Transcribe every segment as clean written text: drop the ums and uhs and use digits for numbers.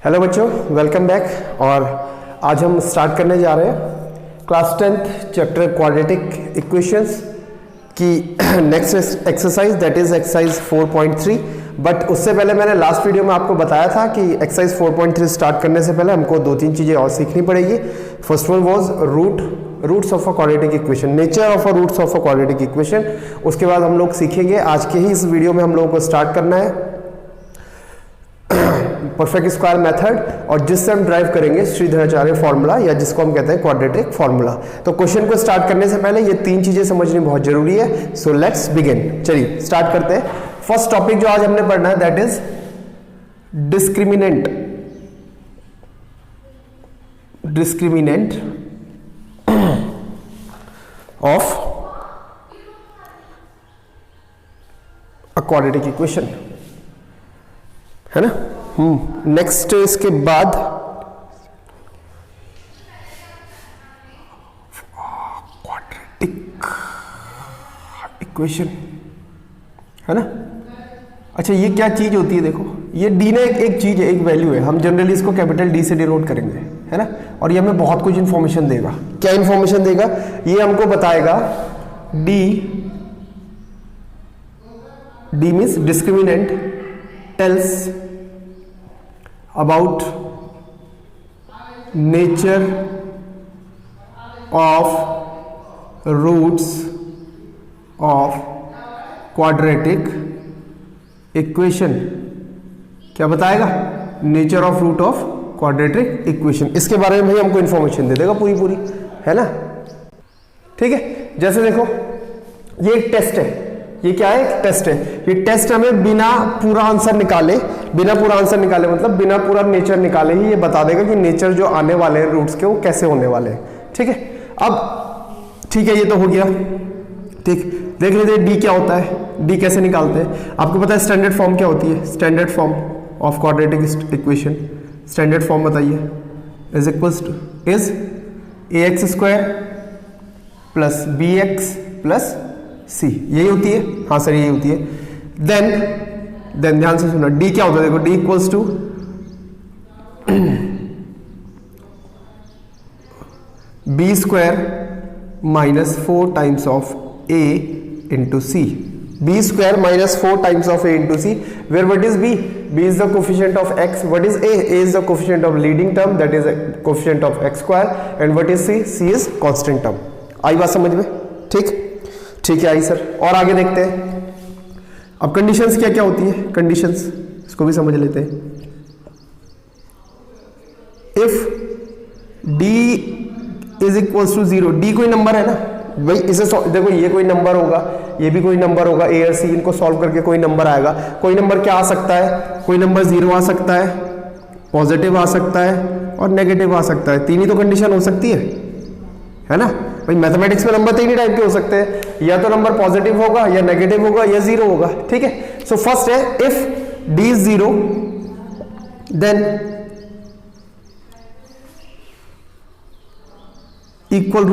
Hello बच्चों, welcome back. और आज हम स्टार्ट करने जा रहे हैं class 10th chapter quadratic equations की next exercise, that is exercise 4.3। But उससे पहले मैंने लास्ट वीडियो में आपको बताया था कि एक्सरसाइज 4.3 स्टार्ट करने से पहले हमको 2-3 चीज़ें और सीखनी पड़ेगी। First one was roots of a quadratic equation, nature of a roots of a quadratic equation. उसके बाद हम लोग सीखेंगे, आज के ही इस वीडियो में हम लोगों को स्टार्ट करना है परफेक्ट स्क्वायर मेथड, और जिससे हम ड्राइव करेंगे श्रीधराचार्य फॉर्मूला, या जिसको हम कहते हैं क्वाड्रेटिक फॉर्मूला। तो क्वेश्चन को स्टार्ट करने से पहले ये 3 चीजें समझनी बहुत जरूरी है। So let's begin. चलिए स्टार्ट करते हैं। फर्स्ट टॉपिक जो आज हमने पढ़ना है that is discriminant of a quadratic equation, है ना। नेक्स्ट इसके बाद क्वाड्रेटिक इक्वेशन, है ना। अच्छा, ये क्या चीज होती है? देखो, ये डी ना एक चीज है, एक वैल्यू है। हम जनरली इसको कैपिटल डी से डिनोट करेंगे, है ना। और ये हमें बहुत कुछ इंफॉर्मेशन देगा। क्या इंफॉर्मेशन देगा? ये हमको बताएगा D means discriminant tells about nature of roots of quadratic equation। क्या बताएगा? Nature of root of quadratic equation. इसके बारे में भी हमको इंफॉर्मेशन दे देगा पूरी, है ना। ठीक है, जैसे देखो ये एक टेस्ट है। ये क्या है? एक टेस्ट है। ये टेस्ट हमें बिना पूरा आंसर निकाले मतलब बिना पूरा नेचर निकाले ही ये बता देगा कि नेचर जो आने वाले हैं रूट्स के वो कैसे होने वाले हैं। ठीक है, अब ठीक है, ये तो हो गया। ठीक, देख लेते हैं डी क्या होता है, डी कैसे निकालते हैं। आपको पता है स्टैंडर्ड फॉर्म क्या होती है? Standard form of quadratic equation, standard form बताइए। Is equals to is ax² plus bx plus C, यही होती है। हाँ सर, यही होती है। देन ध्यान से सुना, डी क्या होता है? देखो, D equals to b² minus 4 times of a into C. b² minus 4 times of a into C, where what is b? b is the coefficient of x. What is a? a is the coefficient of leading term, that is a coefficient of x², and what is c? c is constant term। आई बात समझ में? ठीक है आई sir. और आगे देखते हैं। अब कंडीशंस क्या क्या होती है? कंडीशंस इसको भी समझ लेते हैं। If d is equals to 0, d कोई नंबर है ना भाई, इसे देखो, ये कोई नंबर होगा, ये भी कोई नंबर होगा, a और c, इनको सॉल्व करके कोई नंबर आएगा। कोई नंबर क्या आ सकता है? कोई नंबर 0 आ सकता है, पॉजिटिव आ सकता है और नेगेटिव आ सकता है। 3 ही तो कंडीशन हो सकती है ना भाई। मैथमेटिक्स में नंबर 3 ही टाइप के हो सकते हैं, या तो नंबर पॉजिटिव होगा, या नेगेटिव होगा, या 0 होगा। ठीक है, सो फर्स्ट है if d is 0 then equal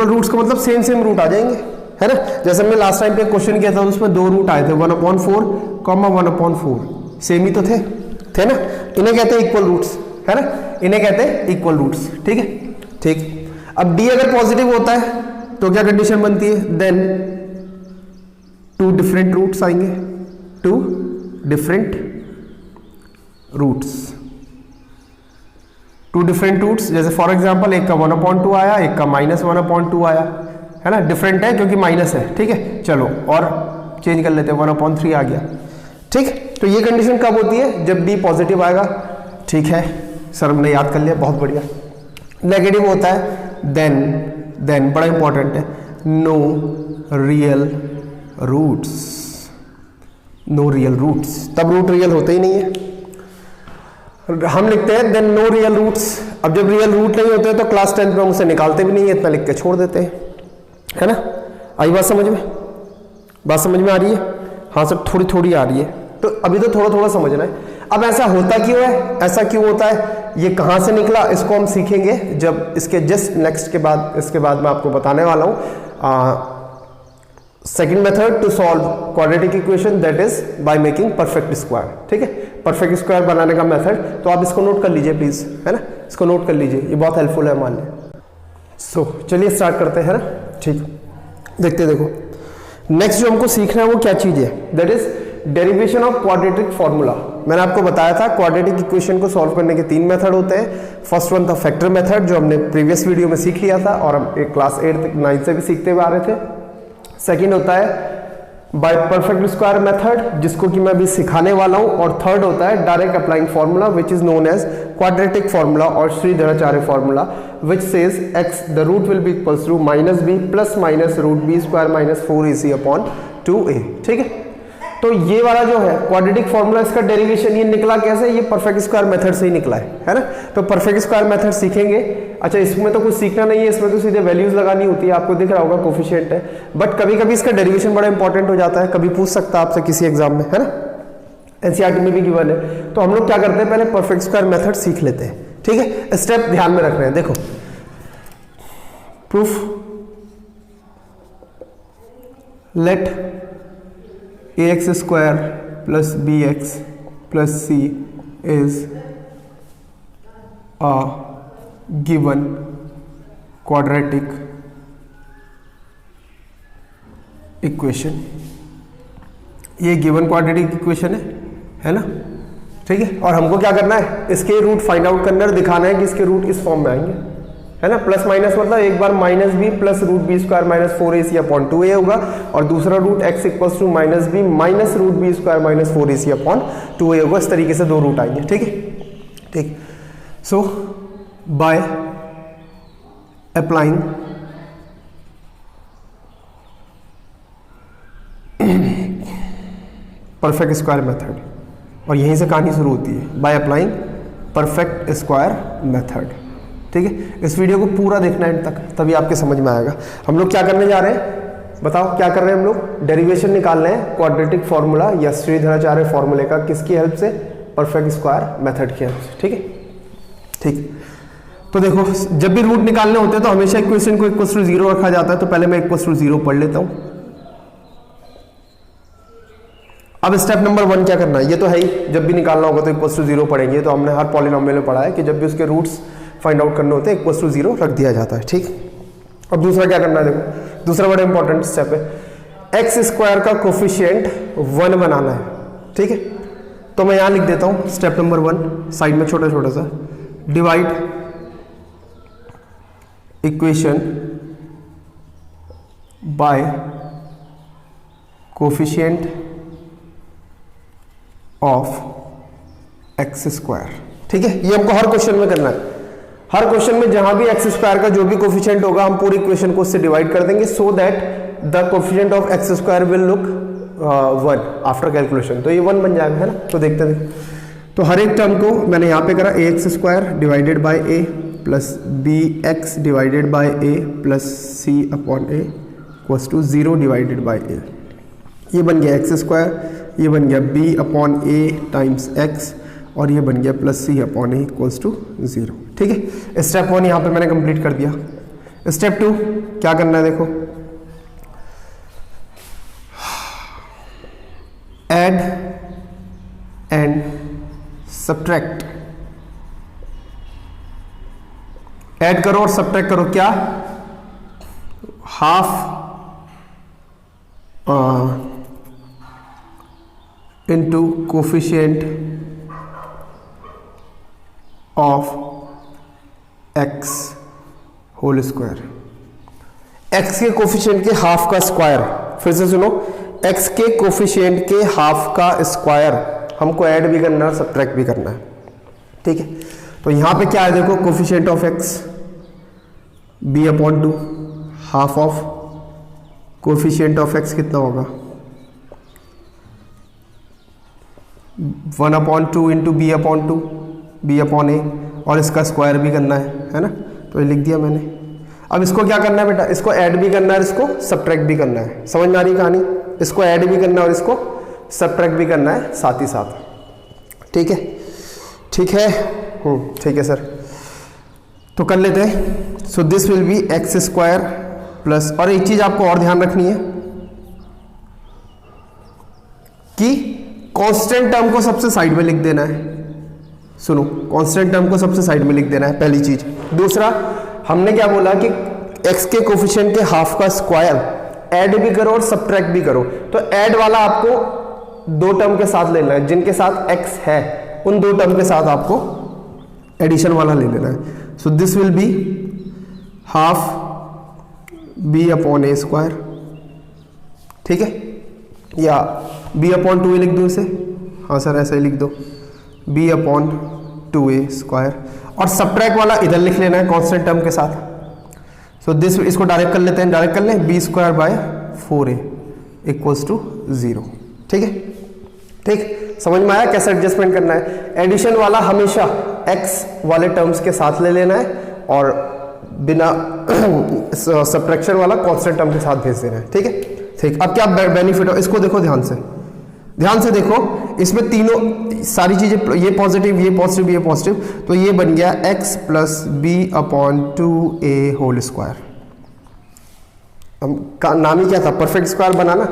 roots का मतलब सेम रूट आ जाएंगे, है ना। जैसे हमने लास्ट टाइम पे क्वेश्चन किया था, उसमें 2 रूट आए थे, 1/4 1/4 सेम ही तो थे ना। इन्हें कहते हैं इक्वल रूट्स, है ना, इन्हें कहते हैं इक्वल रूट्स। ठीक है, ठीक। अब d अगर पॉजिटिव होता है तो क्या कंडीशन बनती है? देन 2 डिफरेंट रूट्स आएंगे, 2 डिफरेंट रूट्स। जैसे फॉर एग्जांपल एक का 1/2 आया, एक का -1/2 आया, है ना। डिफरेंट है क्योंकि माइनस है। ठीक है, चलो और चेंज कर लेते हैं, 1/3 आ गया। ठीक, तो ये कंडीशन कब होती है? जब d पॉजिटिव आएगा। ठीक है सर, हमने याद कर लिया, बहुत बढ़िया। नेगेटिव होता है देन बड़ा इंपॉर्टेंट है, नो रियल रूट्स। तब रूट रियल होते ही नहीं है। हम लिखते हैं देन नो रियल रूट्स। अब जब रियल रूट नहीं होते तो क्लास 10 में हम उसे निकालते भी नहीं है, इतना लिख के छोड़ देते हैं, है ना। आई बात समझ में? बात समझ में आ रही है? हाँ सर, थोड़ी आ रही है, तो अभी तो थोड़ा समझना है। अब ऐसा होता क्यों है, ऐसा क्यों होता है, ये कहाँ से निकला, इसको हम सीखेंगे जब इसके जस्ट नेक्स्ट के बाद, इसके बाद मैं आपको बताने वाला हूँ second method to solve quadratic equation, that is by making perfect square. ठीक है, परफेक्ट स्क्वायर बनाने का मेथड, तो आप इसको नोट कर लीजिए प्लीज, है ना, इसको नोट कर लीजिए, ये बहुत हेल्पफुल है मान लिया। सो चलिए स्टार्ट करते हैं ना। ठीक, देखते देखो नेक्स्ट जो हमको सीखना है वो क्या चीज है, that is derivation of quadratic formula. मैंने आपको बताया था क्वाड्रेटिक इक्वेशन को सॉल्व करने के 3 मेथड होते हैं। फर्स्ट वन था फैक्टर मेथड, जो हमने प्रीवियस वीडियो में सीख लिया था और हम एक क्लास 8 9 से भी सीखते हुए आ रहे थे। सेकेंड होता है बाय परफेक्ट स्क्वायर मेथड, जिसको कि मैं अभी सिखाने वाला हूं, और थर्ड होता है direct applying formula which is known as quadratic formula और Sridharacharya formula, which says x the root will be equals to -b plus minus root B square minus 4ac upon 2a। ठीक है, तो ये वाला जो है क्वाड्रेटिक फॉर्मूला, इसका derivation ये निकला कैसे, ये परफेक्ट स्क्वायर मेथड से ही निकला है ना। तो परफेक्ट स्क्वायर मेथड सीखेंगे। अच्छा, इसमें तो कुछ सीखना नहीं है, इसमें तो सीधे वैल्यूज लगानी होती है, आपको दिख रहा होगा कोफिशिएंट है, बट कभी कभी इसका डेरिवेशन बड़ा इंपॉर्टेंट हो जाता है, कभी पूछ सकता है आपसे किसी एग्जाम में, है ना, एनसीईआरटी में भी गिवन है। तो हम लोग क्या करते हैं, पहले परफेक्ट स्क्वायर मेथड सीख लेते हैं। ठीक है, स्टेप ध्यान में रख रहे हैं, देखो proof, let ax square plus bx plus c is a given quadratic equation। ये गिवन क्वाड्रेटिक इक्वेशन है ना। ठीक है, और हमको क्या करना है, इसके रूट फाइंड आउट करना है, दिखाना है कि इसके रूट इस फॉर्म में आएंगे, है ना। प्लस माइनस मतलब एक बार minus B plus root B square minus 4ac upon 2a होगा, और दूसरा root x equals to minus B minus root B square minus 4ac upon 2a होगा। इस तरीके से 2 रूट आएंगे। ठीक है, ठीक, so by applying perfect square method, और यहीं से कहानी शुरू होती है, by applying perfect square method. ठीक है, इस वीडियो को पूरा देखना है तक, तभी आपके समझ में आएगा। हम लोग क्या करने जा रहे हैं, बताओ क्या कर रहे हैं हम लोग, डेरिवेशन निकाल रहे हैं क्वाड्रेटिक फॉर्मूला या श्रीधराचार्य फॉर्मूले का, किसकी हेल्प से, परफेक्ट स्क्वायर मेथड की हेल्प से। ठीक है, ठीक, तो देखो जब भी रूट निकालने होते हैं तो हमेशा इक्वेशन को इक्वल टू 0 रखा जाता है, तो पहले मैं इक्वल टू 0 पढ़ लेता हूं। अब स्टेप नंबर 1 क्या करना है, ये तो है ही, जब भी निकालना होगा तो इक्वल टू 0 पढ़ेंगे, तो हमने हर पॉलिनोमियल में पढ़ा है कि जब भी उसके रूट्स फाइंड आउट करने होते हैं इक्वल टू 0 रख दिया जाता है। ठीक, अब दूसरा क्या करना है, देखो दूसरा बड़ा इंपॉर्टेंट स्टेप है, एक्स स्क्वायर का कोफिशिएंट 1 बनाना है। ठीक है, तो मैं यहां लिख देता हूं स्टेप नंबर 1 साइड में छोटा छोटा सा, divide equation by coefficient of x square. ठीक है, ये हमको हर क्वेश्चन में करना है, हर क्वेश्चन में जहां भी एक्स स्क्वायर का जो भी कोफिशिएंट होगा हम पूरी इक्वेशन को उससे डिवाइड कर देंगे, so that the coefficient of x square will look 1 after calculation, तो ये 1 बन जाएगा, है ना। तो देखते हैं, तो हर एक टर्म को मैंने यहां पे करा ax square divided by a plus bx divided by a plus c upon a equals to 0 divided by a। ये बन गया एक्स स्क्वायर, ये बन गया b upon a times x, और ये बन गया plus c upon a equals to 0। ठीक है, स्टेप 1 यहाँ पे मैंने कंप्लीट कर दिया। स्टेप 2 क्या करना है, देखो ऐड एंड सब्ट्रैक्ट, ऐड करो और सब्ट्रैक्ट करो, क्या, half into coefficient of x whole square, x के कोफिशिएंट के हाफ का स्क्वायर। फिर से सुनो, एक्स के कोफिशिएंट के हाफ का स्क्वायर हमको ऐड भी करना है, सब्ट्रैक्ट भी करना है। ठीक है, तो यहां पे क्या है, देखो coefficient of x b upon 2, half of coefficient of x कितना होगा 1 upon 2 into B upon 2 b upon a, और इसका स्क्वायर भी करना है ना, तो ये लिख दिया मैंने। अब इसको क्या करना है बेटा, इसको ऐड भी करना है, इसको सब्ट्रैक्ट भी करना है, समझ में आ रही कहानी, इसको ऐड भी करना है और इसको सब्ट्रैक्ट भी करना है साथ ही साथ। ठीक है, ठीक है, ठीक है सर। तो कर लेते हैं। सो this will B x square plus, और एक चीज आपको और ध्यान रखनी है कि कांस्टेंट टर्म को सबसे साइड में लिख देना है। सुनो, कांस्टेंट टर्म को सबसे साइड में लिख देना है, पहली चीज। दूसरा, हमने क्या बोला कि x के कोफिशिएंट के हाफ का स्क्वायर ऐड भी करो और सब्ट्रैक्ट भी करो। तो ऐड वाला आपको दो टर्म के साथ लेना है, जिनके साथ x है उन दो टर्म के साथ आपको एडिशन वाला ले लेना है। सो this will be half b upon A square, ठीक है, या b अपॉन 2a लिख दूं इसे, हाँ सर ऐसा ही लिख दो, b अपॉन 2a स्क्वायर, और सब्ट्रैक्ट वाला इधर लिख लेना है कांस्टेंट टर्म के साथ। सो दिस, इसको डायरेक्ट कर लेते हैं, डायरेक्ट कर लें, b square by 4a equals to 0, ठीक है। ठीक, समझ में आया कैसे एडजस्टमेंट करना है। एडिशन वाला हमेशा x वाले टर्म्स के साथ ले लेना है, और बिना सब्ट्रैक्शन वाला कांस्टेंट टर्म के साथ भेज देना है, ठीक है। ठीक, अब क्या बेनिफिट हो, इसको देखो ध्यान से, ध्यान से देखो, इसमें तीनों सारी चीजें, ये पॉजिटिव, ये पॉजिटिव, ये पॉजिटिव, तो ये बन गया x plus B upon 2a whole square. नाम ही क्या था, परफेक्ट स्क्वायर बनाना।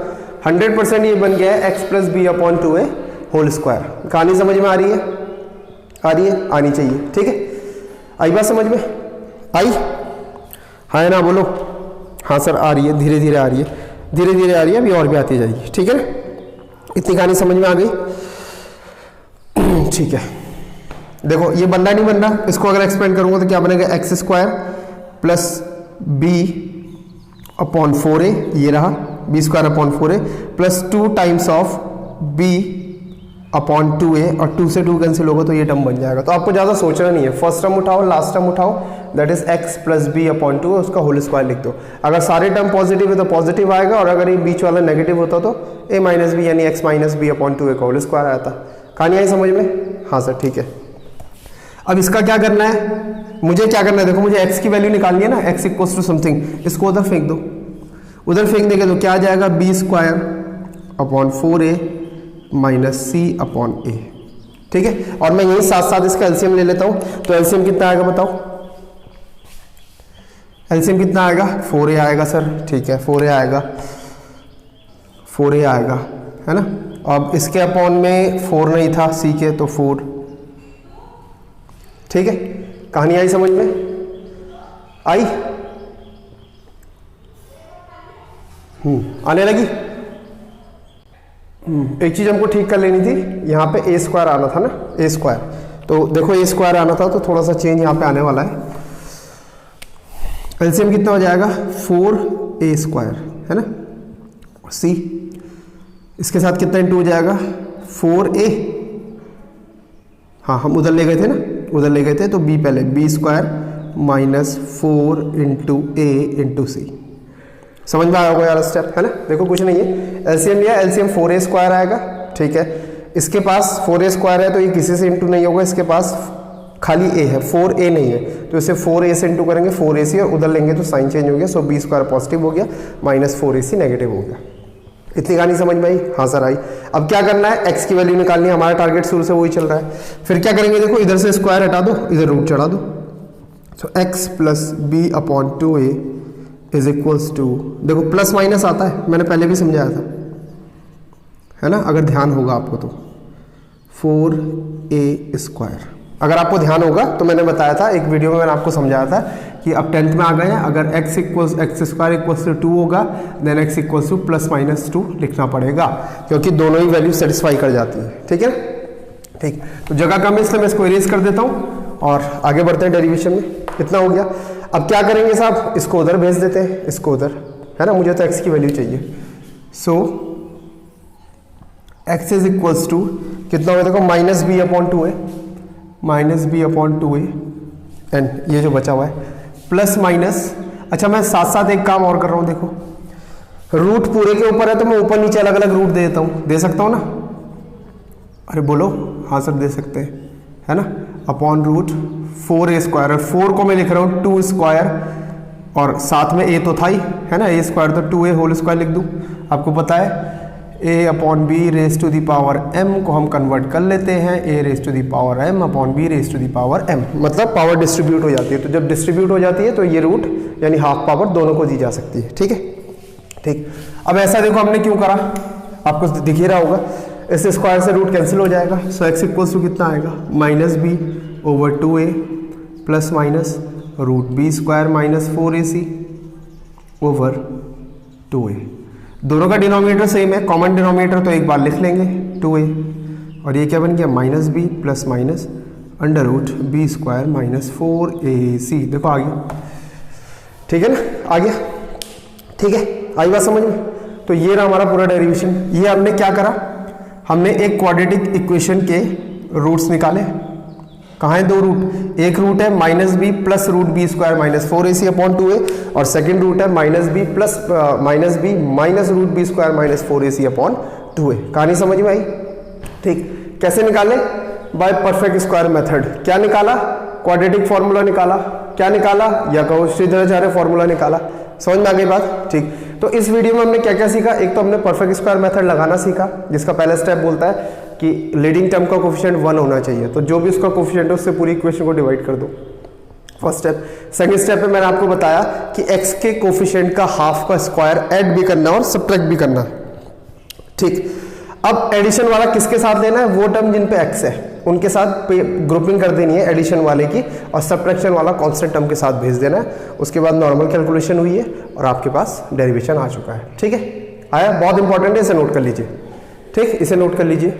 100% ये बन गया है x plus B upon 2a whole square. कहानी समझ में आ रही है? आ रही है, आनी चाहिए, ठीक है। आई बात समझ में? आई? हाँ है ना, बोलो। हाँ सर आ रही है, धीरे धीरे आ रही है, धीरे धीरे आ रही है, अभी और भी आती जाएगी, ठीक है ना। इतनी कहानी समझ में आ गई, ठीक है। देखो ये बन रहा नहीं बन रहा, इसको अगर एक्सपेंड करूंगा तो क्या बनेगा, x square plus B upon 4a, ये रहा B square upon 4a plus 2 times of B upon 2a, और 2 से 2 कैंसिल होगा तो ये टर्म बन जाएगा। तो आपको ज़्यादा सोचना नहीं है, फर्स्ट टर्म उठाओ, लास्ट टर्म उठाओ, that is x plus B upon 2, उसका होल स्क्वायर लिख दो। अगर सारे टर्म पॉजिटिव है तो पॉजिटिव आएगा, और अगर ये बीच वाला नेगेटिव होता तो a माइनस बी यानी x minus B upon 2a का होल स्क्वायर आया था। कहानी आई समझ में? हाँ सर ठीक है। अब इसका क्या करना है, मुझे क्या करना है, देखो मुझे x की वैल्यू निकालनी है ना, x इक्वल्स टू समथिंग, इसको उधर फेंक दो, उधर फेंक देंगे तो क्या आ जाएगा, B square upon 4a minus C upon A, ठीक है। और मैं यही साथ साथ इसका एलसीएम ले लेता हूं, तो एलसीएम कितना आएगा बताओ, एलसीएम कितना आएगा, 4a आएगा सर, ठीक है 4a आएगा, 4a आएगा, है ना। अब इसके अपॉन में 4 नहीं था सी के, तो 4, ठीक है। कहानी आई समझ में? आई? आने लगी। एक चीज हमको ठीक कर लेनी थी, यहाँ पे ए स्क्वायर आना था ना, ए स्क्वायर, तो देखो ए स्क्वायर आना था, तो थोड़ा सा चेंज यहाँ पे आने वाला है। एलसीएम कितना हो जाएगा, 4a स्क्वायर, है ना, सी, इसके साथ कितना इंटू हो जाएगा, 4a, हाँ हम उधर ले गए थे ना, उधर ले गए थे, तो b पहले, b square minus 4 into a into C. समझ में आया होगा यार स्टेप, है ना। देखो कुछ नहीं है, एलसीएम लिया, एलसीएम 4a स्क्वायर आएगा, ठीक है। इसके पास 4a स्क्वायर है तो ये किसी से इंटू नहीं होगा, इसके पास खाली a है, 4a नहीं है, तो इसे 4a से इंटू करेंगे 4ac, और उधर लेंगे तो साइन चेंज हो गया, सो b स्क्वायर पॉजिटिव हो गया, माइनस 4ac नेगेटिव हो गया। इतनी कहानी समझ में आई? हाँ सर आई। अब क्या करना है, x की वैल्यू निकालनी है, हमारा टारगेट शुरू से वही चल रहा है। फिर क्या करेंगे, देखो इधर से स्क्वायर हटा दो, इधर रूट चढ़ा दो, so x plus B upon 2a is equals to, देखो प्लस माइनस आता है, मैंने पहले भी समझाया था, है ना, अगर ध्यान होगा आपको तो, 4a स्क्वायर। अगर आपको ध्यान होगा तो मैंने बताया था एक वीडियो में, मैंने आपको समझाया था कि अब 10th में आ गए हैं, अगर x स्क्वायर इक्वल्स टू 2 होगा, then x equals to plus minus 2 लिखना पड़ेगा, क्योंकि दोनों ही वैल्यू सेटिस्फाई कर जाती है, ठीक है। ठीक, तो जगह कम है इसलिए मैं इसको इरेज कर देता हूँ और आगे बढ़ते हैं डेरिवेशन में। इतना हो गया। अब क्या करेंगे साहब, इसको उधर भेज देते हैं, इसको उधर, है ना, मुझे तो x की वैल्यू चाहिए। So x is equals to कितना हो, देखो minus B upon 2a, minus B upon 2a, and ये जो बचा हुआ है प्लस माइनस, अच्छा मैं साथ साथ एक काम और कर रहा हूँ, देखो रूट पूरे के ऊपर है तो मैं ऊपर नीचे अलग अलग रूट दे देता हूँ, दे सकता हूँ ना, अरे बोलो, हाँ सर दे सकते हैं, है ना, अपॉन रूट 4a स्क्वायर, और 4 को मैं लिख रहा हूँ 2 स्क्वायर, और साथ में a तो था ही, है ना, a स्क्वायर, तो 2a होल स्क्वायर लिख दूँ। आपको पता है A upon B raise to the power m को हम कन्वर्ट कर लेते हैं A raise to the power m upon B raise to the power m, मतलब पावर डिस्ट्रीब्यूट हो जाती है। तो जब डिस्ट्रीब्यूट हो जाती है तो ये रूट यानी हाफ पावर दोनों को दी जा सकती है। ठीक है, ठीक। अब ऐसा देखो हमने क्यों करा, आपको दिख ही रहा होगा, इस स्क्वायर से रूट कैंसिल हो जाएगा। सो एक्स इक्वल्स टू कितना आएगा, minus B over 2a plus minus root B square minus 4ac over 2a। दोनों का डिनोमिनेटर सेम है, कॉमन डिनोमिनेटर तो एक बार लिख लेंगे 2a, और ये क्या बन गया minus B plus minus under root B square minus 4ac। देखो आ गया, ठीक है ना, आ गया, ठीक है, आई बात समझ में। तो ये रहा हमारा पूरा डेरिवेशन। ये हमने क्या करा, हमने एक क्वाड्रेटिक इक्वेशन के रूट्स निकाले। कहाँ है दो रूट, एक रूट है minus B plus root B square minus 4ac upon 2a, और सेकेंड रूट है minus B minus root B square minus 4ac upon 2a। कहानी समझ में आई, ठीक। कैसे निकाले, बाय परफेक्ट स्क्वायर मेथड। क्या निकाला, क्वाड्रेटिक फॉर्मूला निकाला। क्या निकाला, या कहो श्रीधराचार्य फॉर्मूला निकाला। समझ में आ गई बात, ठीक। तो इस वीडियो में हमने क्या क्या सीखा, एक तो हमने परफेक्ट स्क्वायर मेथड लगाना सीखा, जिसका पहला स्टेप बोलता है कि लीडिंग टर्म का कोफिशिएंट 1 होना चाहिए, तो जो भी उसका कोफिशिएंट है उससे पूरी इक्वेशन को डिवाइड कर दो, फर्स्ट स्टेप। सेकंड स्टेप पे मैंने आपको बताया कि x के कोफिशिएंट का हाफ का स्क्वायर ऐड भी करना और सब्ट्रैक्ट भी करना, ठीक। अब एडिशन वाला किसके साथ लेना है, वो टर्म जिन पे x है उनके साथ ग्रुपिंग कर देनी है एडिशन वाले की, और सब्ट्रैक्शन वाला कांस्टेंट टर्म के साथ भेज देना है। उसके बाद नॉर्मल कैलकुलेशन हुई है और आपके पास डेरिवेशन आ चुका है, ठीक है, आया। बहुत इंपॉर्टेंट है, इसे नोट कर लीजिए, ठीक, इसे नोट कर लीजिए।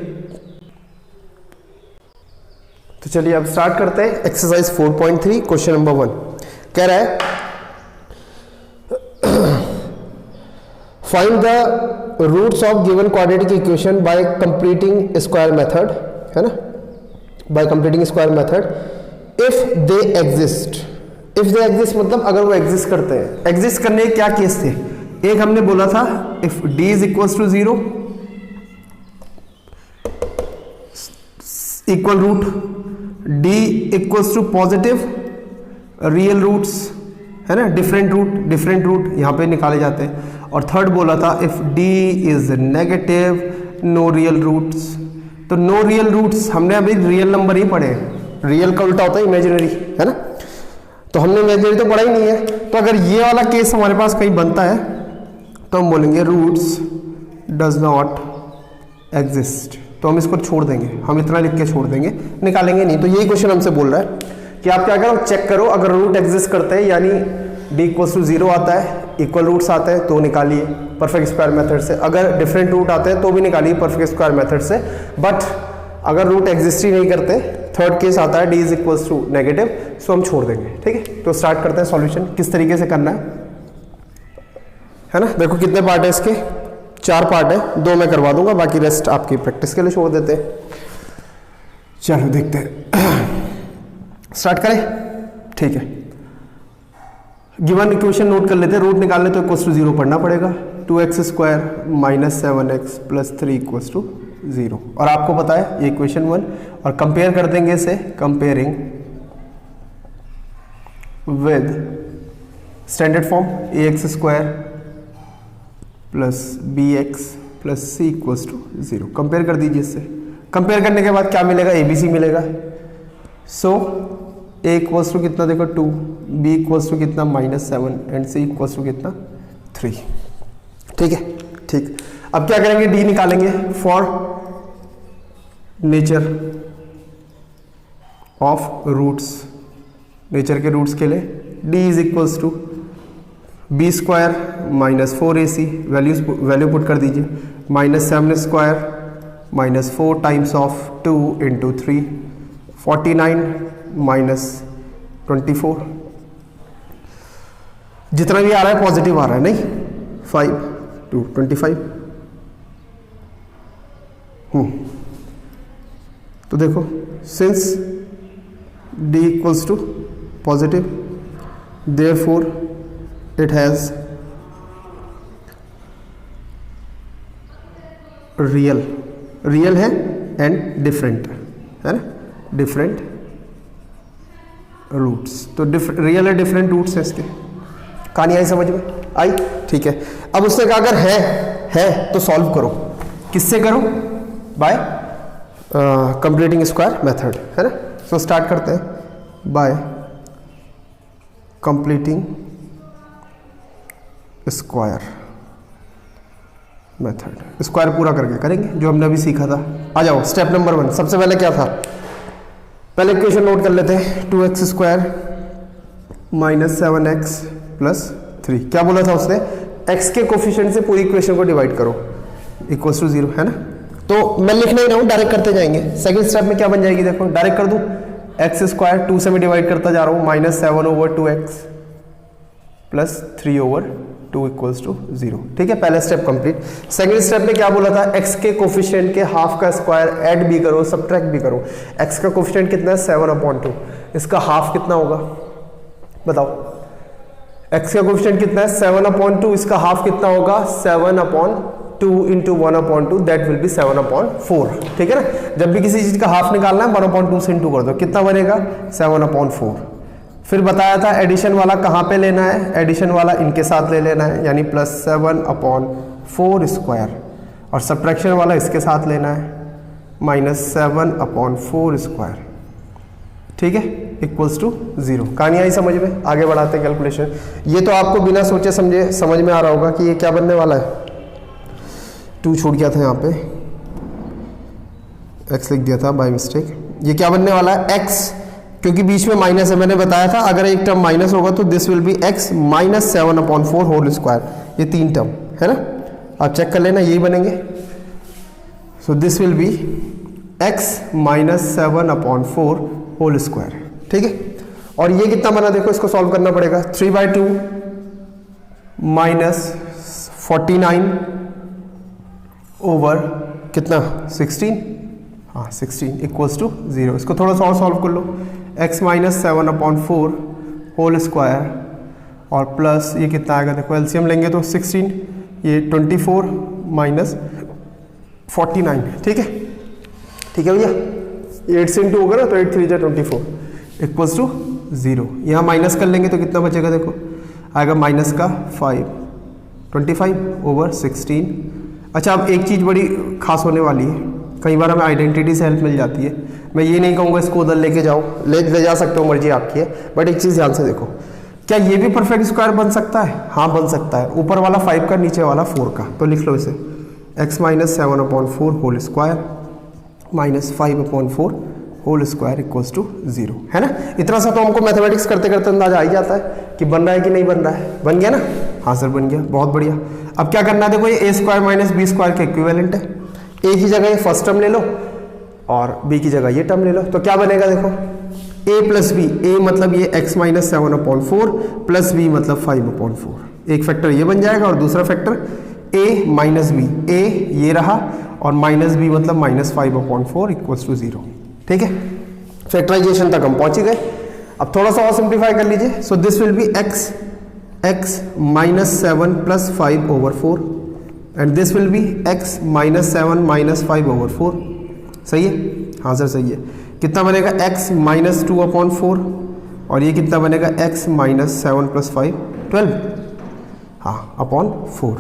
तो चलिए अब स्टार्ट करते हैं एक्सरसाइज 4.3 क्वेश्चन नंबर 1। कह रहा है find the roots of given quadratic equation by completing square method, है ना, by completing square method if they exist. If they exist मतलब अगर वो एग्जिस्ट करते हैं। एग्जिस्ट करने के क्या केस थे, एक हमने बोला था if d is equals to 0 equal root d equals to positive real roots, है ना, डिफरेंट रूट यहाँ पे निकाले जाते हैं। और थर्ड बोला था if d is negative no real roots. तो नो रियल रूट्स हमने अभी रियल नंबर ही पढ़े, रियल का उल्टा होता है इमेजिनरी, है ना, तो हमने इमेजिनरी तो पढ़ा ही नहीं है। तो अगर ये वाला केस हमारे पास कहीं बनता है तो हम बोलेंगे रूट्स डज नॉट एग्जिस्ट, तो हम इसको छोड़ देंगे, हम इतना लिख के छोड़ देंगे, निकालेंगे नहीं। तो यही क्वेश्चन हमसे बोल रहा है कि आप क्या करो, चेक करो अगर रूट एग्जिस्ट करते हैं यानी d इक्वल्स टू 0 आता है, इक्वल रूट्स आते हैं तो निकालिए परफेक्ट स्क्वायर मेथड से, अगर डिफरेंट रूट आते हैं तो भी निकालिए परफेक्ट स्क्वायर मेथड से। बट अगर रूट एग्जिस्ट ही नहीं करते, थर्ड केस आता है d is equals to negative, so हम छोड़ देंगे, ठीक है। तो स्टार्ट करते हैं सॉल्यूशन, किस तरीके से करना है ना। देखो कितने पार्ट है इसके, 4 पार्ट है, 2 मैं करवा दूंगा, बाकी रेस्ट आपकी प्रैक्टिस के लिए छोड़ देते हैं। चलो देखते हैं, स्टार्ट करें, ठीक है। गिवन इक्वेशन नोट कर लेते हैं, रूट निकालने तो इक्वल्स टू 0 पढ़ना पड़ेगा। 2x square minus 7x plus 3 equals to 0, और आपको पता है ये इक्वेशन 1, और कंपेयर कर देंगे इसे, comparing with standard form ax square plus bx plus c equals to 0। Compare कर दीजिए इससे, कंपेयर करने के बाद क्या मिलेगा, abc मिलेगा। सो a इक्वल्स टू कितना देखो 2, b इक्वल्स टू कितना -7 एंड c इक्वल्स टू कितना 3, ठीक है, ठीक। अब क्या करेंगे, d निकालेंगे for nature of roots, nature के रूट्स के लिए d is equals to B square minus 4ac, value put कर दीजिए, -7 square minus 4 times of 2 into 3 49 minus 24, जितना भी आ रहा है पॉजिटिव आ रहा है, नहीं 5 2 25। तो देखो since d equals to positive therefore it has real है एंड डिफरेंट, है ना, डिफरेंट रूट्स। तो रियल है डिफरेंट रूट्स है इसके। कहानी आई समझ में आई, ठीक है। अब उसने कहा अगर है तो सॉल्व करो, किससे करो? बाय कंप्लीटिंग स्क्वायर मेथड, है ना। सो स्टार्ट करते हैं bye completing square method. Square पूरा करके करेंगे जो हमने अभी सीखा था। आ जाओ स्टेप नंबर 1। सबसे पहले क्या था, पहले इक्वेशन नोट कर लेते हैं। 2x square minus 7x plus 3। क्या बोला था उसने? x के कोफिशिएंट से पूरी इक्वेशन को डिवाइड करो इक्वल्स टू 0, है ना। तो मैं लिख नहीं रहा हूँ, डायरेक्ट करते जाएंगे। सेकंड स्टेप में क्या बन जाएगी देखो, डायरेक्ट कर दूं। एक्स स्क्वायर 2 से मैं डिवाइड करता जा रहा हूँ, minus 7/2x plus 3/2 equals to 0। ठीक है, पहला स्टेप कंप्लीट। सेकंड स्टेप में क्या बोला था, x के कोफिशिएंट के हाफ का स्क्वायर ऐड भी करो सब्ट्रैक्ट भी करो। x का कोफिशिएंट कितना है? 7/2। इसका हाफ कितना होगा बताओ? x का कोफिशिएंट कितना है? 7/2। इसका हाफ कितना होगा? 7/2 इंटू 1/2 दैट विल बी 7/4। ठीक है ना। जब भी किसी चीज का हाफ निकालना है 1/2 से इंटू कर दो, कितना बनेगा? 7/4। फिर बताया था एडिशन वाला कहाँ पे लेना है, एडिशन वाला इनके साथ ले लेना है, यानी प्लस 7/4 स्क्वायर, और सब्ट्रैक्शन वाला इसके साथ लेना है, माइनस 7/4 स्क्वायर। ठीक है, इक्वल्स टू 0। कहानी आई समझ में? आगे बढ़ाते हैं कैलकुलेशन। ये तो आपको बिना सोचे समझे समझ में आ रहा होगा कि ये क्या बनने वाला है। 2 छूट गया था यहाँ पे, x लिख दिया था बाय मिस्टेक। ये क्या बनने वाला है? x, क्योंकि बीच में माइनस है, मैंने बताया था अगर एक टर्म माइनस होगा तो this will be x minus 7/4 whole square. ये 3 टर्म है ना, आप चेक कर लेना, यही बनेंगे। So this will be x minus 7/4 whole square. ठीक है, और ये कितना बना देखो, इसको सॉल्व करना पड़ेगा। 3/2 माइनस 49 ओवर कितना? 16। हाँ 16 इक्वल्स टू 0। इसको थोड़ा सा और सॉल्व कर लो। x माइनस 7/4 होल स्क्वायर और प्लस ये कितना आएगा देखो, एलसीएम लेंगे तो 16, ये 24 माइनस 49। ठीक है, ठीक है भैया, 8 से इंटू होगा ना तो 8 3 जा 24 इक्वल्स टू 0। यहाँ माइनस कर लेंगे तो कितना बचेगा देखो, आएगा माइनस का 5, 25 ओवर 16। अच्छा, अब एक चीज़ बड़ी खास होने वाली है, कई बार हमें आइडेंटिटी से हेल्प मिल जाती है। मैं ये नहीं कहूँगा इसको उधर लेके जाओ, ले जा सकते हो, मर्जी आपकी है, बट एक चीज़ ध्यान से देखो, क्या ये भी परफेक्ट स्क्वायर बन सकता है? हाँ बन सकता है। ऊपर वाला 5 का, नीचे वाला 4 का, तो लिख लो इसे x minus 7/4 whole square minus 5/4 whole square equals to 0, है ना। इतना सा तो हमको मैथमेटिक्स करते करते अंदाजा आ ही जाता है कि बन रहा है कि नहीं बन रहा है। बन गया ना? हाँ सर बन गया, बहुत बढ़िया। अब क्या करना है देखो, ये a square minus b square के इक्विवेलेंट है। a की जगह ये फर्स्ट टर्म ले लो और b की जगह ये टर्म ले लो, तो क्या बनेगा देखो, a प्लस बी। a मतलब ये x माइनस 7/4 प्लस b मतलब 5/4। एक फैक्टर ये बन जाएगा और दूसरा factor a minus B. a ये रहा और माइनस b मतलब माइनस 5/4 इक्वल्स टू 0। ठीक है, फैक्टराइजेशन तक हम पहुंच गए। अब थोड़ा सा और सिंप्लीफाई कर लीजिए। सो this will be x minus 7 plus 5/4 and this will be x minus 7 minus 5/4। सही है? हाँ सर सही है। कितना बनेगा? x माइनस 2/4 और ये कितना बनेगा? x माइनस 7 प्लस 5 12, हाँ अपॉन 4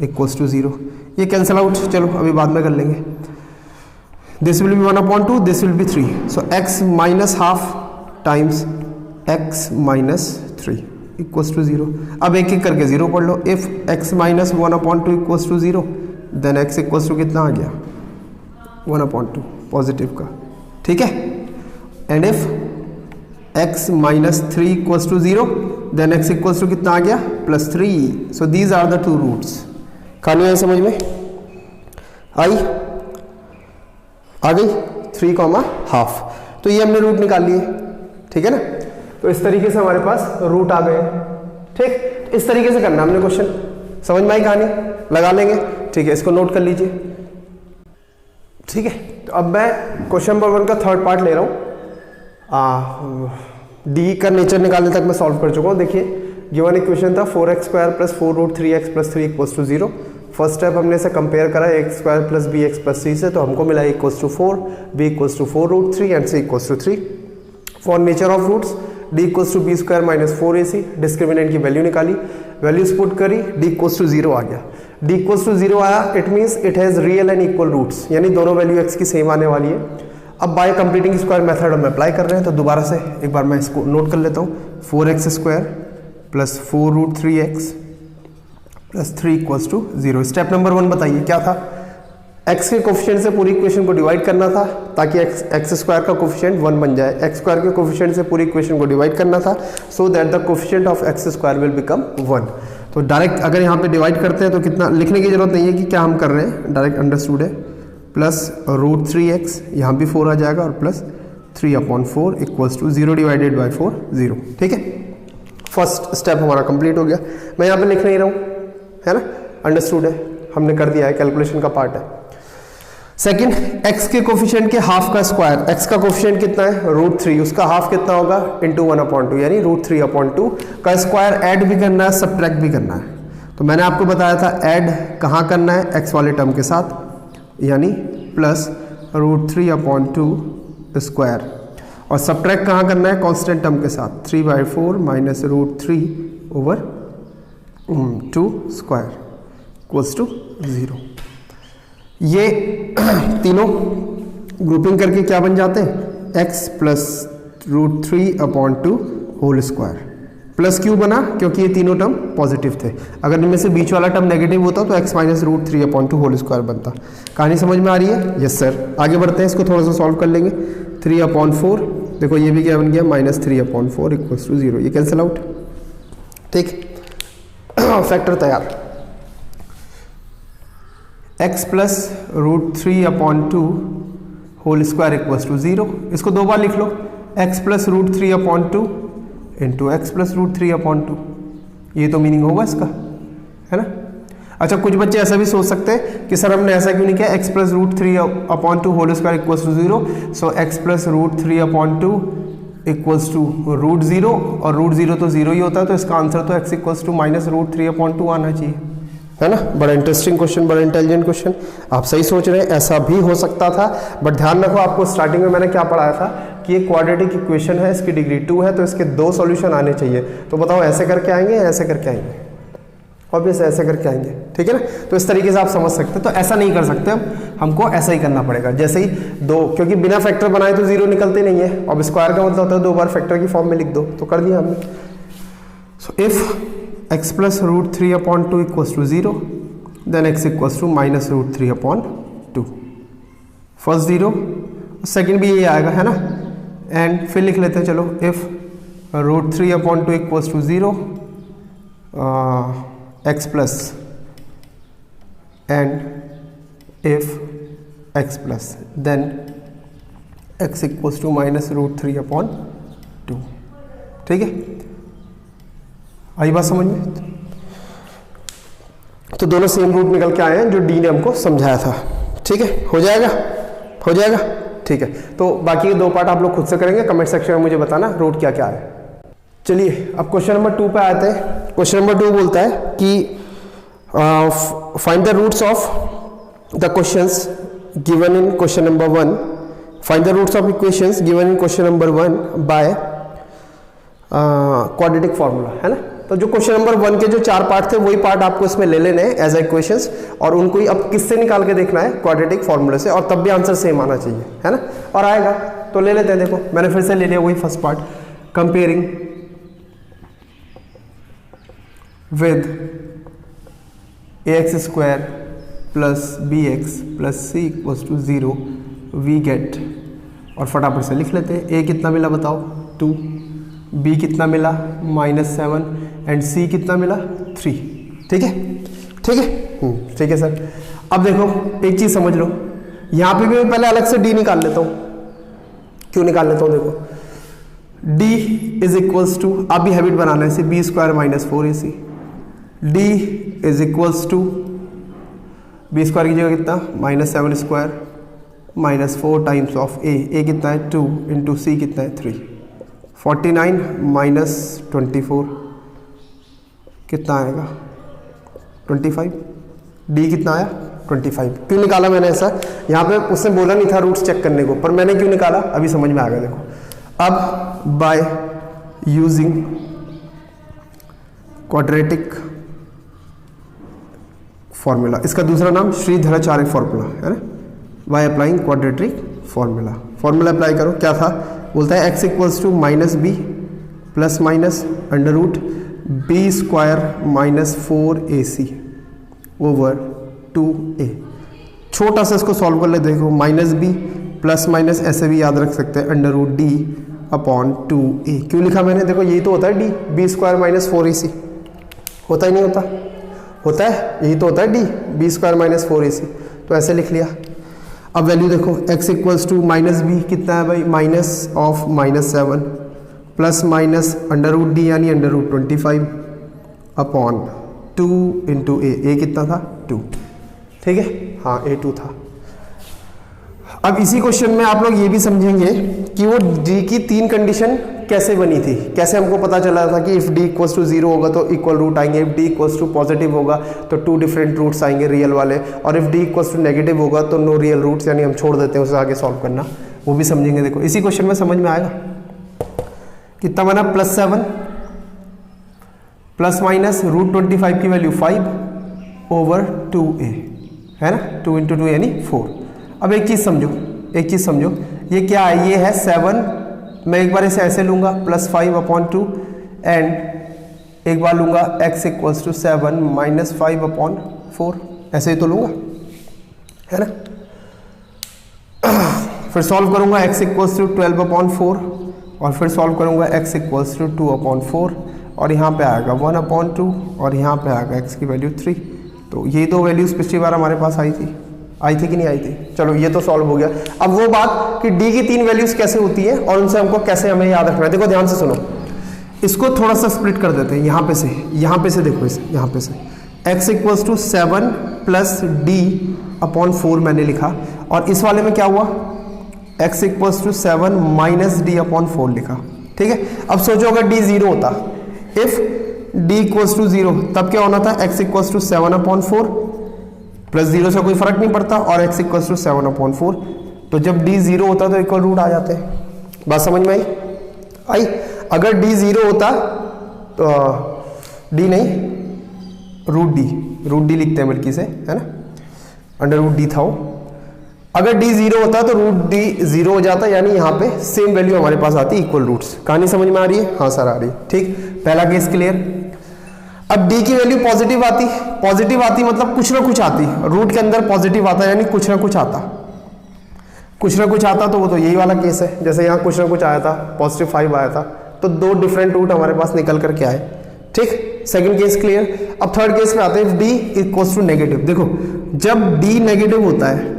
इक्वल्स टू 0। ये कैंसिल आउट, चलो अभी बाद में कर लेंगे। This will be 1/2, this will be 3। So x minus half times x minus 3 equals to 0। अब एक एक करके 0 पढ़ लो। If x minus 1/2 equals to 0 then x equals to कितना आ गया? 1/2 पॉजिटिव का। ठीक है, and if x minus 3 equals to 0 then x equals to कितना आ गया? Plus 3। So these are the two roots. कहानी आई समझ में? आई आ गई? 3,5। तो ये हमने रूट निकाल लिए। ठीक है ना, तो इस तरीके से हमारे पास रूट आ गए। ठीक, इस तरीके से करना हमने क्वेश्चन। समझ में आई कहानी? लगा लेंगे। ठीक है, इसको नोट कर लीजिए। ठीक है, तो अब मैं क्वेश्चन नंबर 1 का थर्ड पार्ट ले रहा हूँ। डी का नेचर निकालने तक मैं सॉल्व कर चुका हूँ। देखिए, गिवन इक्वेशन था 4x square plus 4 root 3x plus 3 equals to 0। First step हमने इसे कंपेयर करा x square plus bx plus 3 से, तो हमको मिला equals to 4, b equals to 4 root 3 and c equals to 3। For nature of roots d equals to B square minus 4ac। Discriminant की value निकाली, values put करी, d equals to 0 आ गया। D equals to 0 आया, it means it has real and equal roots, यानी दोनों value x की same आने वाली है। अब बाय कंप्लीटिंग स्क्वायर मेथड हम अप्लाई कर रहे हैं, तो दोबारा से एक बार मैं इसको नोट कर लेता हूँ। 4x² plus 4√3x plus 3 equals to 0। Step number 1 बताइए क्या था? x के कोफिशिएंट से पूरी इक्वेशन को डिवाइड करना था ताकि एक्स स्क्वायर का कोफिशिएंट 1 बन जाए। एक्स स्क्वायर के कोफिशिएंट से पूरी इक्वेशन को डिवाइड करना था so that the coefficient of x square will become 1। तो डायरेक्ट अगर यहाँ पे डिवाइड करते हैं तो कितना लिखने की जरूरत नहीं है कि क्या हम कर रहे हैं, डायरेक्ट अंडरस्टूड है। प्लस √3x, यहाँ भी 4 आ जाएगा, और plus 3/4 equals to 0 divided by 4 0। ठीक है, फर्स्ट स्टेप हमारा कंप्लीट हो गया। मैं यहाँ पे लिख नहीं रहा हूँ, है ना, अंडरस्टूड है, हमने कर दिया है, कैलकुलेशन का पार्ट है। सेकंड, x के कोफिशिएंट के हाफ का स्क्वायर, x का कोफिशिएंट कितना है √3, उसका हाफ कितना होगा इंटू 1/2, यानी √3/2 का स्क्वायर ऐड भी करना है, सब्ट्रैक्ट भी करना है। तो मैंने आपको बताया था ऐड कहाँ करना है, x वाले टर्म के साथ, यानी प्लस √3/2 स्क्वायर, और सब्ट्रैक्ट कहाँ करना है कांस्टेंट टर्म के साथ, 3/4 माइनस √3/2 स्क्वायर इक्वल्स टू 0। ये तीनों ग्रुपिंग करके क्या बन जाते हैं, x plus √3/2 whole square. Plus क्यों बना, क्योंकि ये तीनों टर्म पॉजिटिव थे। अगर इनमें से बीच वाला टर्म नेगेटिव होता तो x माइनस √3/2 होल स्क्वायर बनता। कहानी समझ में आ रही है? Yes sir. आगे बढ़ते हैं, इसको थोड़ा सा सॉल्व कर लेंगे। 3/4, देखो ये भी क्या बन गया, माइनस 3/4 इक्वल्स टू 0। ये कैंसिल आउट, ठीक, फैक्टर तैयार। x plus √3/2 whole square equals to 0। इसको दो बार लिख लो, x plus √3/2 into x plus √3/2। ये तो मीनिंग होगा इसका, है ना। अच्छा, कुछ बच्चे ऐसा भी सोच सकते हैं कि सर हमने ऐसा क्यों नहीं किया, x plus √3/2 whole square equals to 0, so x plus √3/2 equals to √0, और √0 तो 0 ही होता है, तो इसका आंसर तो x इक्वल्स टू माइनस √3/2 आना चाहिए, है ना। बड़ा इंटरेस्टिंग क्वेश्चन, बड़ा इंटेलिजेंट क्वेश्चन। आप सही सोच रहे हैं, ऐसा भी हो सकता था, बट ध्यान रखो, आपको स्टार्टिंग में मैंने क्या पढ़ाया था कि ये क्वाड्रेटिक इक्वेशन है, इसकी डिग्री 2 है, तो इसके 2 सॉल्यूशन आने चाहिए। तो बताओ ऐसे करके आएंगे या ऐसे करके आएंगे? ऑब्वियस ऐसे करके आएंगे, ठीक है ना। तो इस तरीके से आप समझ सकते हैं। तो ऐसा नहीं कर सकते हमको ऐसा ही करना पड़ेगा, जैसे ही दो, क्योंकि बिना फैक्टर बनाए तो 0 निकलते नहीं है। अब स्क्वायर का मतलब होता है 2 बार फैक्टर की फॉर्म में लिख दो, तो कर दिया हमने। So if x plus √3/2 equals to 0, then x equals to minus √3/2। First 0, second भी ये आएगा, है ना। एंड फिर लिख लेते हैं, चलो, if √3/2 equals to 0, x plus, and if x plus, then x equals to minus √3/2। ठीक है, आई बात समझ में? तो दोनों सेम रूट निकल के आए हैं जो डी ने हमको समझाया था। ठीक है, हो जाएगा, हो जाएगा, ठीक है। तो बाकी के 2 पार्ट आप लोग खुद से करेंगे, कमेंट सेक्शन में मुझे बताना रूट क्या क्या है। चलिए अब क्वेश्चन नंबर 2 पे आते हैं। क्वेश्चन नंबर 2 बोलता है कि find the roots of the questions given in question number 1, find the roots of equations given in question number 1 by quadratic formula, है ना। तो जो क्वेश्चन नंबर 1 के जो 4 पार्ट थे वही पार्ट आपको इसमें ले लेने हैं एज इक्वेशंस, और उनको ही अब किससे निकाल के देखना है, क्वाड्रेटिक फॉर्मूले से, और तब भी आंसर सेम आना चाहिए, है ना। और आएगा तो ले लेते हैं। देखो मैंने फिर से ले लिया वही first part, comparing with ax square plus bx plus c equals to 0 we get, और फटाफट से लिख लेते हैं। a कितना मिला बताओ 2, b कितना मिला -7, एंड c कितना मिला 3। ठीक है, ठीक है, ठीक है सर। अब देखो एक चीज समझ लो, यहां पे भी मैं पहले अलग से d निकाल लेता हूं। क्यों निकाल लेता हूं? देखो d इज इक्वल्स टू, आप भी हैबिट बनाना है इसे, b square minus 4ac, d is equals to b square की जगह कितना -7 square minus 4 times of a कितना है 2 इंटू c कितना है 3, 49 माइनस 24 कितना आएगा 25, d कितना आया 25। क्यों निकाला मैंने ऐसा? यहाँ पे उसने बोला नहीं था रूट्स चेक करने को, पर मैंने क्यों निकाला अभी समझ में आ गया। देखो अब बाय यूजिंग क्वाड्रेटिक फॉर्मूला, इसका दूसरा नाम श्रीधराचार्य फॉर्मूला है ना, by applying quadratic formula. Formula apply करो, क्या था, बोलता है x equals to minus B plus minus under root B square minus 4ac over 2a। छोटा सा इसको सॉल्व कर ले, देखो माइनस बी प्लस माइनस ऐसे भी याद रख सकते हैं under root D upon 2a। क्यों लिखा मैंने, देखो यही तो होता है D, B square minus 4ac होता ही नहीं होता, होता है, यही तो होता है D, B square minus 4ac, तो ऐसे लिख लिया। अब वैल्यू देखो x equals to minus B कितना है भाई, minus of -7 plus minus under root D यानी under root 25 upon 2 into A कितना था 2, ठीक है, हाँ a2 था। अब इसी क्वेश्चन में आप लोग ये भी समझेंगे कि वो d की 3 कंडीशन कैसे बनी थी, कैसे हमको पता चला था कि इफ d इक्वल्स टू 0 होगा तो इक्वल रूट आएंगे, if d equals to positive होगा तो 2 डिफरेंट रूट्स आएंगे रियल वाले, और if d equals to negative होगा तो नो रियल रूट्स, यानी हम छोड़ देते हैं उसे आगे सॉल्व करना, वो भी समझेंगे। देखो इसी क्वेश्चन में समझ में आएगा कितना बना, +7 प्लस माइनस √25 की वैल्यू 5 ओवर 2a है ना, 2 इंटू 2 यानी 4। अब एक चीज़ समझो, ये क्या है, ये है 7, मैं एक बार इसे ऐसे लूँगा +5 अपॉन 2 एंड एक बार लूँगा x equals to 7 minus 5 upon 4, ऐसे ही तो लूँगा है ना। फिर सॉल्व करूँगा x इक्वल्स टू 12 अपॉन 4 और फिर सॉल्व करूँगा x इक्वल्स टू 2 अपॉन 4 और यहाँ पे आएगा 1 अपॉन 2 और यहाँ पे आएगा x की वैल्यू 3। तो ये दो वैल्यूज़ पिछली बार हमारे पास आई थी कि नहीं आई थी। चलो ये तो सॉल्व हो गया। अब वो बात कि d की 3 वैल्यूज़ कैसे होती है और उनसे हमको कैसे हमें याद रखना है। देखो ध्यान से सुनो, इसको थोड़ा सा स्प्लिट कर देते हैं, यहाँ पे से देखो, इसे यहाँ पे से x equals to 7 plus d upon 4 मैंने लिखा, और इस वाले में क्या हुआ, x equals to 7 minus d upon 4 लिखा, ठीक है। अब सोचो अगर d 0 होता, इफ d इक्वल्स टू 0 तब क्या होना था, x equals to 7 upon 4 plus 0 से कोई फर्क नहीं पड़ता और x इक्वल्स टू 7 अपॉन 4, तो जब d 0 होता तो इक्वल रूट आ जाते हैं। बात समझ में आई? अगर d 0 होता तो d नहीं रूट डी लिखते हैं बल्कि से, है ना, अंडर रूट डी था वो। अगर d 0 होता तो रूट डी 0 हो जाता, यानी यहाँ पे सेम वैल्यू हमारे पास आती, इक्वल रूट्स। कहानी समझ में आ रही है? हाँ सर आ रही है, ठीक। पहला केस क्लियर। अब d की वैल्यू पॉजिटिव आती मतलब कुछ ना कुछ आती, रूट के अंदर पॉजिटिव आता यानी कुछ ना कुछ आता, तो वो तो यही वाला केस है। जैसे यहाँ कुछ ना कुछ आया था, +5 आया था, तो 2 डिफरेंट रूट हमारे पास निकल करके आए, ठीक। Second case clear. अब थर्ड केस में आते हैं, d इक्वल्स टू नेगेटिव। देखो जब d नेगेटिव होता है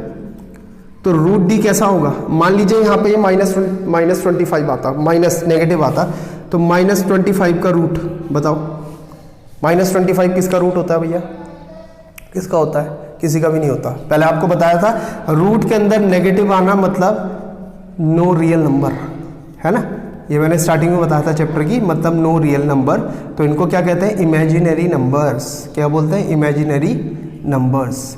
तो रूट डी कैसा होगा, मान लीजिए यहाँ पे ये -25 आता, माइनस नेगेटिव आता, तो -25 का रूट बताओ, -25 किसका रूट होता है भैया, किसका होता है? किसी का भी नहीं होता। पहले आपको बताया था रूट के अंदर नेगेटिव आना मतलब नो रियल नंबर, है ना, ये मैंने स्टार्टिंग में बताया था चैप्टर की, मतलब नो रियल नंबर। तो इनको क्या कहते हैं, इमेजिनरी नंबर्स। क्या बोलते हैं? Imaginary numbers.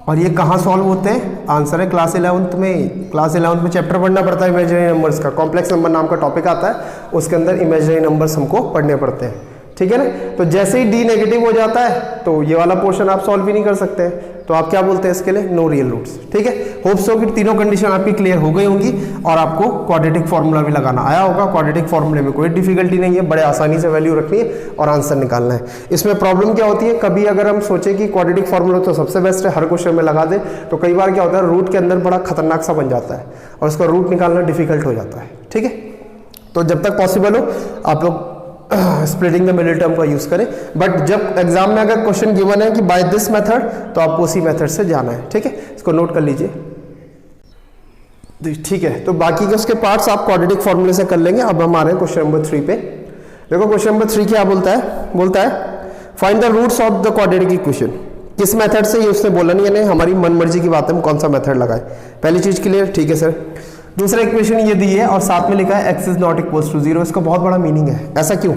और ये कहाँ सॉल्व होते हैं? आंसर है क्लास 11th में। क्लास 11th में चैप्टर पढ़ना पड़ता है इमेजिनरी नंबर्स का, कॉम्प्लेक्स नंबर नाम का टॉपिक आता है, उसके अंदर इमेजिनरी नंबर्स हमको पढ़ने पड़ते हैं, ठीक है ना। तो जैसे ही डी नेगेटिव हो जाता है तो ये वाला पोर्शन आप सॉल्व भी नहीं कर सकते हैं, तो आप क्या बोलते हैं इसके लिए, नो रियल रूट्स, ठीक है। होप सो कि तीनों कंडीशन आपकी क्लियर हो गई होंगी और आपको क्वाड्रेटिक फॉर्मूला भी लगाना आया होगा। क्वाड्रेटिक फॉर्मूले में कोई डिफिकल्टी नहीं है, बड़े आसानी से वैल्यू रखनी है और आंसर निकालना है। इसमें प्रॉब्लम क्या होती है, कभी अगर हम सोचे कि क्वाड्रेटिक फॉर्मूला तो सबसे बेस्ट है, हर क्वेश्चन में लगा दे, तो कई बार क्या होता है, रूट के अंदर बड़ा खतरनाक सा बन जाता है और उसका रूट निकालना डिफिकल्ट हो जाता है, ठीक है। तो जब तक पॉसिबल हो आप लोग स्प्लिटिंग द मिडिल टर्म का यूज करें, बट जब एग्जाम में अगर क्वेश्चन गिवन है कि बाय दिस मेथड, तो आपको उसी मेथड से जाना है, ठीक है। इसको नोट कर लीजिए, ठीक है। तो बाकी के उसके पार्ट्स आप क्वाड्रेटिक फॉर्मूले से कर लेंगे। अब हम आ रहे हैं क्वेश्चन नंबर 3 पे। देखो क्वेश्चन नंबर 3 क्या बोलता है find the roots of the quadratic equation. किस मेथड से, ये उसने बोला नहीं है, हमारी मनमर्जी की बात है, हम कौन सा मेथड लगाए। पहली चीज क्लियर, ठीक है सर। दूसरा इक्वेशन ये दी है और साथ में लिखा है x is not equals to 0। इसका बहुत बड़ा मीनिंग है। ऐसा क्यों?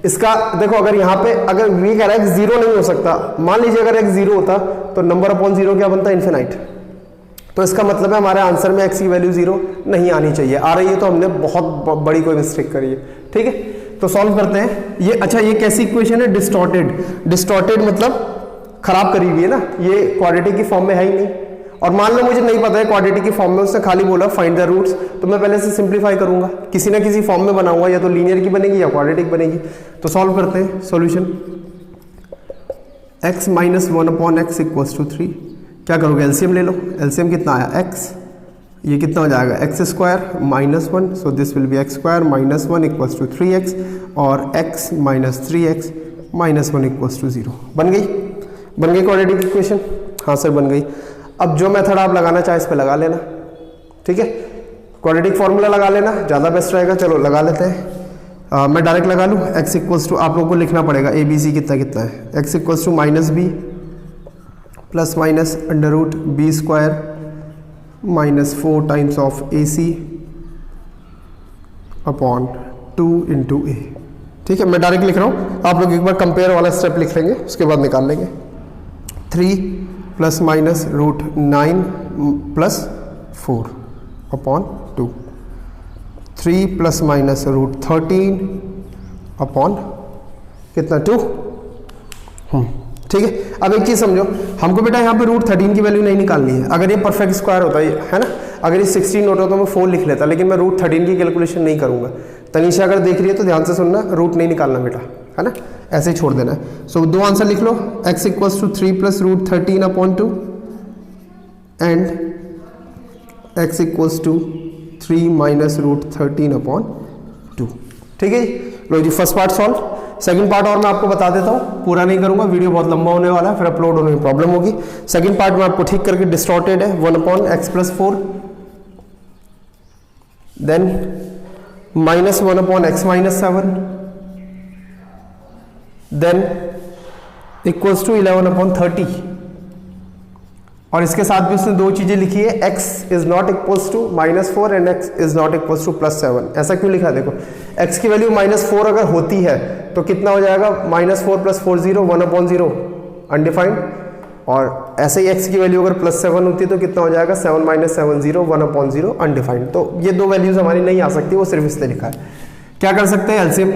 इसका देखो, अगर यहाँ पे अगर ये कह रहा है 0 नहीं हो सकता, मान लीजिए अगर x 0 होता तो नंबर अपॉन 0 क्या बनता है, इन्फिनाइट। तो इसका मतलब है हमारे आंसर में x की वैल्यू 0 नहीं आनी चाहिए, आ रही है तो हमने बहुत बड़ी कोई मिस्टेक करी है, ठीक है। तो सॉल्व करते हैं ये। अच्छा, ये कैसी इक्वेशन है, डिस्टॉर्टेड मतलब खराब करी हुई है ना, ये क्वाड्रेटिक की फॉर्म में है ही नहीं। और मान लो मुझे नहीं पता है क्वाड्रेटिक की फॉर्म में, उसने खाली बोला फाइंड द रूट्स, तो मैं पहले से सिंप्लीफाई करूंगा, किसी ना किसी फॉर्म में बनाऊंगा, या तो लीनियर की बनेगी या क्वाड्रेटिक बनेगी। तो सॉल्व करते हैं solution. x minus 1/x equals to 3। क्या करोगे, एलसीएम ले लो। एलसीएम कितना आया x, ये कितना हो जाएगा x square minus 1, so this will be x square minus 1 equals to 3x, और x minus 3x minus 1 equals to 0। बन गई क्वाड्रेटिक इक्वेशन? हाँ सर बन गई। अब जो मेथड आप लगाना चाहे इस पे लगा लेना, ठीक है। क्वाड्रेटिक फॉर्मूला लगा लेना, ज़्यादा बेस्ट रहेगा। चलो लगा लेते हैं। मैं डायरेक्ट लगा लूँ। x इक्वल्स टू, आप लोगों को लिखना पड़ेगा ए बी सी कितना कितना है। x equals to minus B plus minus under root B square minus 4 times of A C upon 2 into A. ठीक है, मैं डायरेक्ट लिख रहा हूँ, आप लोग एक बार कंपेयर वाला स्टेप लिख लेंगे, उसके बाद निकाल लेंगे। 3 plus minus root 9 plus 4 upon 2, 3 plus minus root 13 upon कितना 2। ठीक है। अब एक चीज़ समझो, हमको बेटा यहाँ पे रूट 13 की वैल्यू नहीं निकालनी है। अगर ये परफेक्ट स्क्वायर होता है ना, अगर ये 16 होता तो मैं 4 लिख लेता, लेकिन मैं रूट 13 की कैलकुलेशन नहीं करूँगा। तनीषा अगर देख रही है तो ध्यान से सुनना, रूट नहीं निकालना बेटा, है ना, ऐसे ही छोड़ देना है। सो दो आंसर लिख लो, x equals to 3 plus root 13 upon 2 and x equals to 3 minus root 13 upon 2। ठीक है जी, लो जी first part solve. Second part और मैं आपको बता देता हूँ, पूरा नहीं करूंगा, वीडियो बहुत लंबा होने वाला है, फिर अपलोड होने में प्रॉब्लम होगी। सेकंड पार्ट में आपको ठीक करके, डिस्टॉर्टेड है, 1 upon x plus 4, then minus 1 upon x minus 7, then equals to 11 upon 30। और इसके साथ भी उसने दो चीजें लिखी है, x is not equals to -4 and x is not equals to +7। ऐसा क्यों लिखा, देखो x की वैल्यू -4 अगर होती है तो कितना हो जाएगा, -4 + 4 0, 1/0 अनडिफाइंड। और ऐसे ही x की वैल्यू अगर +7 होती है तो कितना हो जाएगा, 7 - 7 0, 1/0 अनडिफाइंड। तो ये दो वैल्यूज हमारी नहीं आ सकती, वो सिर्फ इसलिए लिखा है। क्या कर सकते हैं, LCM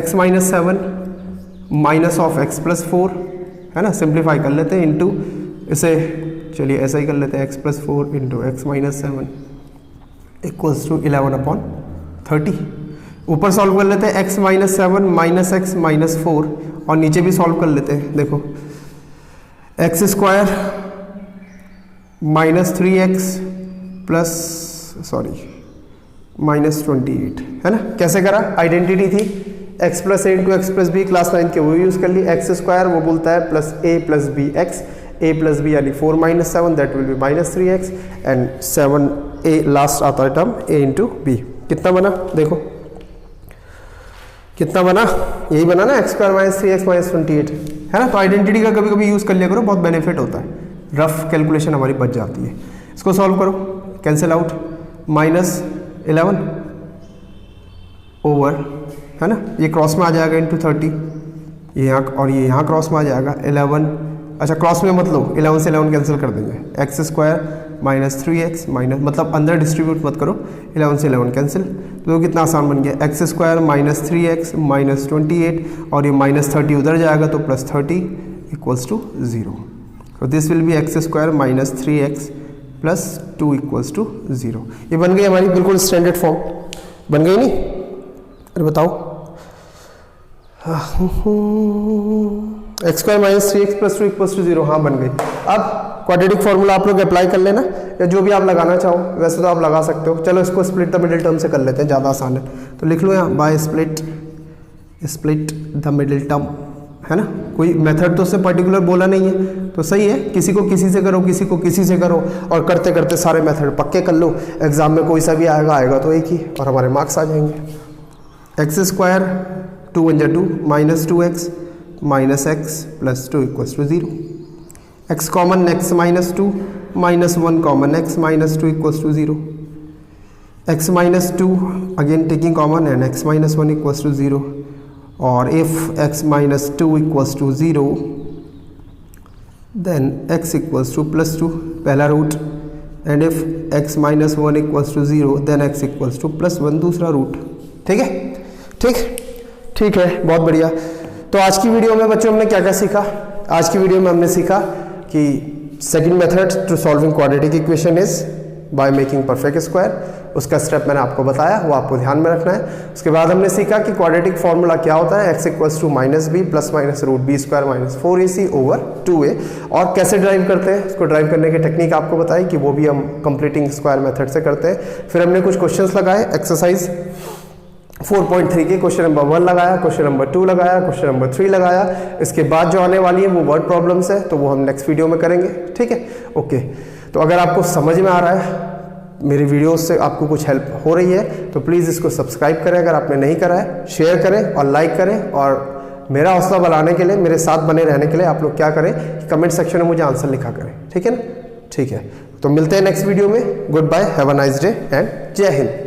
x - 7 minus of x + 4, है ना, सिंप्लीफाई कर लेते हैं, इंटू इसे, चलिए ऐसा ही कर लेते हैं, x + 4 into x - 7 equals to 11 upon 30। ऊपर सॉल्व कर लेते हैं, x - 7 माइनस x माइनस 4, और नीचे भी सॉल्व कर लेते हैं। देखो x स्क्वायर -3x प्लस -28, है ना। कैसे करा, आइडेंटिटी थी, x + a into x + b, class 9 के वो यूज़ कर ली। x स्क्वायर वो बोलता है +a + bx, a + b यानी 4 - 7, that will be -3x, and 7a last आता है टर्म a इंटू b। कितना बना, देखो कितना बना, यही बना ना, x स्क्वायर -3x -28, है ना। तो आइडेंटिटी का कभी कभी यूज़ कर लिया करो, बहुत बेनिफिट होता है, रफ कैलकुलेशन हमारी बच जाती है। इसको सॉल्व करो, कैंसिल आउट, -11 ओवर, है ना, ये क्रॉस में आ जाएगा इंटू 30, ये यहाँ और ये यहाँ क्रॉस में आ जाएगा 11, अच्छा क्रॉस में मत लो, 11 से 11 कैंसिल कर देंगे, x स्क्वायर -3x माइनस, मतलब अंदर डिस्ट्रीब्यूट मत करो, 11 से 11 कैंसिल, तो कितना आसान बन गया, x स्क्वायर -3x -28, और ये -30 उधर जाएगा तो +30 इक्वल्स टू 0। तो this will be x square -3x + 2 equals to 0। ये बन गई हमारी बिल्कुल स्टैंडर्ड फॉर्म, बन गई नहीं, अरे बताओ, x square -3x + 2 equals to 0, हाँ बन गई। अब क्वाड्रेटिक फॉर्मूला आप लोग अप्लाई कर लेना, या जो भी आप लगाना चाहो, वैसे तो आप लगा सकते हो। चलो इसको स्प्लिट द मिडिल टर्म से कर लेते हैं, ज़्यादा आसान है। तो लिख लो यहाँ, by split the middle term, है ना। कोई मेथड तो उससे पर्टिकुलर बोला नहीं है, तो सही है, किसी को किसी से करो, किसी को किसी से करो, और करते करते सारे मेथड पक्के कर लो। एग्जाम में कोई सा भी आएगा तो एक ही, और हमारे मार्क्स आ जाएंगे। x square 2 × 2 -2x -x + 2 equals to 0। x common x -2 -1 common x -2 equals to 0। x -2 again taking common and x -1 equals to 0। और if x -2 equals to 0 then x equals to +2 पहला root, and if x -1 equals to 0 then x equals to +1 दूसरा root. ठीक है, ठीक है, बहुत बढ़िया। तो आज की वीडियो में बच्चों हमने क्या क्या सीखा, आज की वीडियो में हमने सीखा कि second method to solving quadratic equation is by making perfect square. उसका स्टेप मैंने आपको बताया, वो आपको ध्यान में रखना है। उसके बाद हमने सीखा कि क्वाड्रेटिक फॉर्मूला क्या होता है, x equals to minus B plus minus root B square minus 4ac over 2a, और कैसे ड्राइव करते हैं उसको ड्राइव करने की टेक्निक आपको बताई कि वो भी हम कंप्लीटिंग स्क्वायर मेथड से करते हैं। फिर हमने कुछ क्वेश्चंस लगाए, एक्सरसाइज 4.3 के क्वेश्चन नंबर 1 लगाया, क्वेश्चन नंबर 2 लगाया, क्वेश्चन नंबर 3 लगाया। इसके बाद जो आने वाली है वो वर्ड प्रॉब्लम्स है, तो वो हम नेक्स्ट वीडियो में करेंगे, ठीक है। ओके, तो अगर आपको समझ में आ रहा है, मेरी वीडियोस से आपको कुछ हेल्प हो रही है, तो प्लीज़ इसको सब्सक्राइब करें अगर आपने नहीं करा है, शेयर करें और लाइक करें। और मेरा हौसला बढ़ाने के लिए, मेरे साथ बने रहने के लिए आप लोग क्या करें कि कमेंट सेक्शन में मुझे आंसर लिखा करें, ठीक है ना। ठीक है, तो मिलते हैं नेक्स्ट वीडियो में। Good bye, have a nice day and जय हिंद।